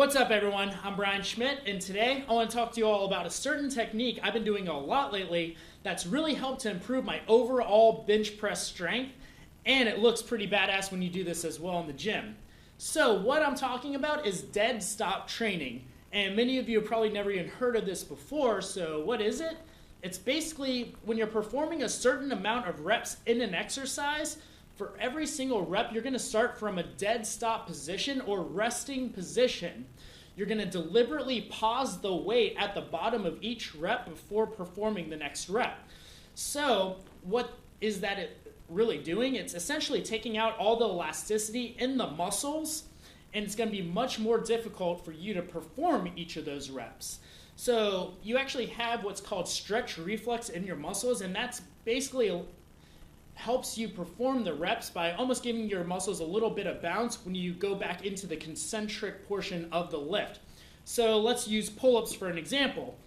What's up, everyone? I'm Brian Schmitt, and today I want to talk to you all about a certain technique I've been doing a lot lately that's really helped to improve my overall bench press strength, and it looks pretty badass when you do this as well in the gym. So what I'm talking about is dead stop training, and many of you have probably never even heard of this before, so what is it? It's basically when you're performing a certain amount of reps in an exercise, for every single rep, you're going to start from a dead stop position or resting position. You're going to deliberately pause the weight at the bottom of each rep before performing the next rep. So what is that really doing? It's essentially taking out all the elasticity in the muscles, and it's going to be much more difficult for you to perform each of those reps. So you actually have what's called stretch reflex in your muscles, and that's basically helps you perform the reps by almost giving your muscles a little bit of bounce when you go back into the concentric portion of the lift. So let's use pull-ups for an example.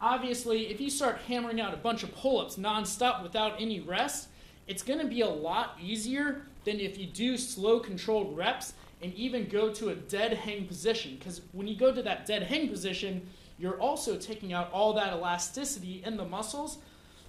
Obviously, if you start hammering out a bunch of pull-ups non-stop without any rest, it's going to be a lot easier than if you do slow controlled reps and even go to a dead hang position. Because when you go to that dead hang position, you're also taking out all that elasticity in the muscles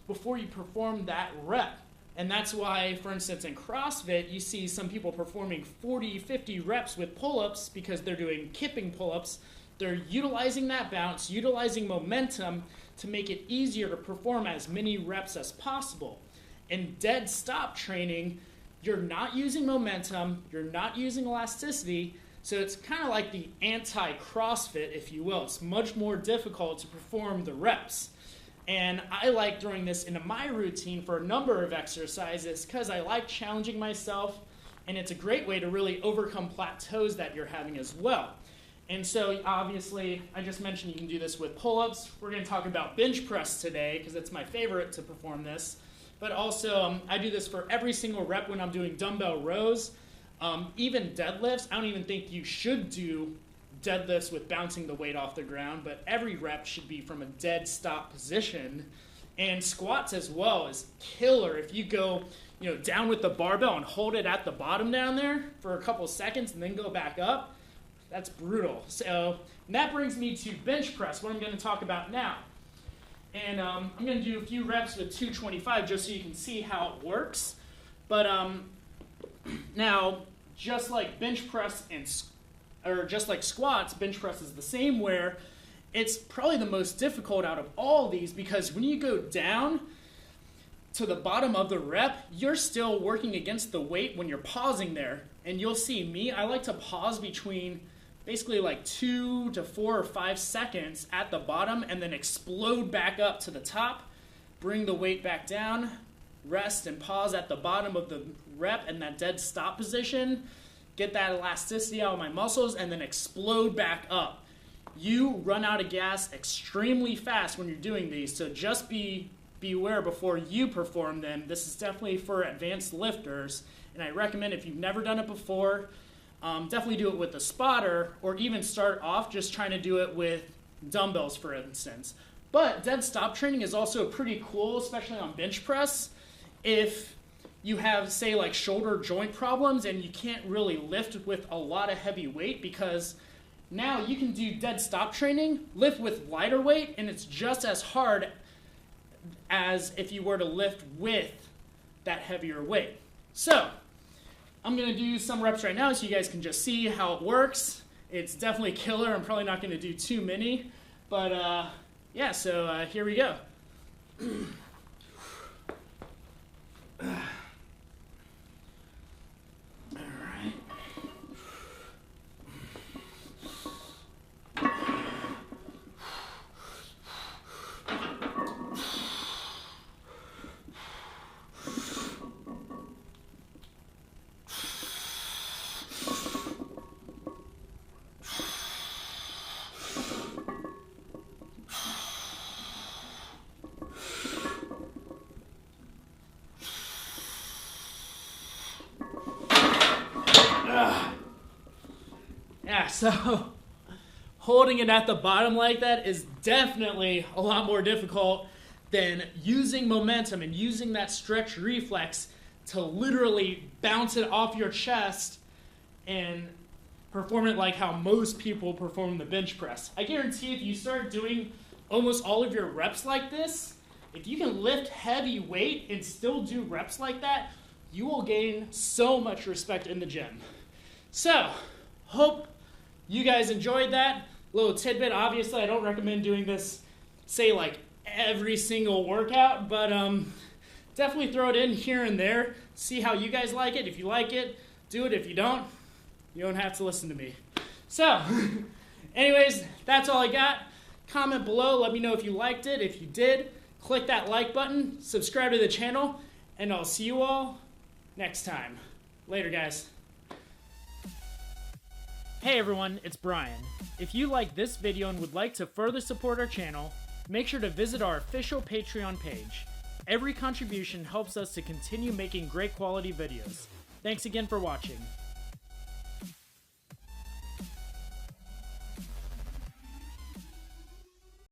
before you perform that rep. And that's why, for instance, in CrossFit, you see some people performing 40, 50 reps with pull-ups because they're doing kipping pull-ups. They're utilizing that bounce, utilizing momentum to make it easier to perform as many reps as possible. In dead stop training, you're not using momentum, you're not using elasticity, so it's kind of like the anti-CrossFit, if you will. It's much more difficult to perform the reps. And I like throwing this into my routine for a number of exercises because I like challenging myself, and it's a great way to really overcome plateaus that you're having as well. And so obviously, I just mentioned you can do this with pull-ups. We're going to talk about bench press today because it's my favorite to perform this. But also, I do this for every single rep when I'm doing dumbbell rows. Even deadlifts, I don't even think you should do deadlifts with bouncing the weight off the ground, but every rep should be from a dead stop position. And squats as well is killer. If you go, down with the barbell and hold it at the bottom down there for a couple seconds and then go back up, that's brutal. So that brings me to bench press, what I'm going to talk about now. And I'm going to do a few reps with 225 just so you can see how it works. But now, just like bench press or just like squats, bench press is the same, where it's probably the most difficult out of all these because when you go down to the bottom of the rep, you're still working against the weight when you're pausing there. And you'll see me, I like to pause between basically like 2 to 4 or 5 seconds at the bottom and then explode back up to the top, bring the weight back down, rest and pause at the bottom of the rep in that dead stop position, get that elasticity out of my muscles, and then explode back up. You run out of gas extremely fast when you're doing these, so just beware before you perform them. This is definitely for advanced lifters, and I recommend if you've never done it before, definitely do it with a spotter, or even start off just trying to do it with dumbbells, for instance. But dead stop training is also pretty cool, especially on bench press. If you have, say, like shoulder joint problems and you can't really lift with a lot of heavy weight, because now you can do dead stop training, lift with lighter weight, and it's just as hard as if you were to lift with that heavier weight. So I'm going to do some reps right now so you guys can just see how it works. It's definitely killer. I'm probably not going to do too many, but yeah, so here we go. Yeah, so holding it at the bottom like that is definitely a lot more difficult than using momentum and using that stretch reflex to literally bounce it off your chest and perform it like how most people perform the bench press. I guarantee if you start doing almost all of your reps like this, if you can lift heavy weight and still do reps like that, you will gain so much respect in the gym. So, hope you guys enjoyed that little tidbit. Obviously, I don't recommend doing this, say, like every single workout, but definitely throw it in here and there. See how you guys like it. If you like it, do it. If you don't have to listen to me. So, anyways, that's all I got. Comment below. Let me know if you liked it. If you did, click that like button, subscribe to the channel, and I'll see you all next time. Later, guys. Hey everyone, it's Brian. If you like this video and would like to further support our channel, make sure to visit our official Patreon page. Every contribution helps us to continue making great quality videos. Thanks again for watching.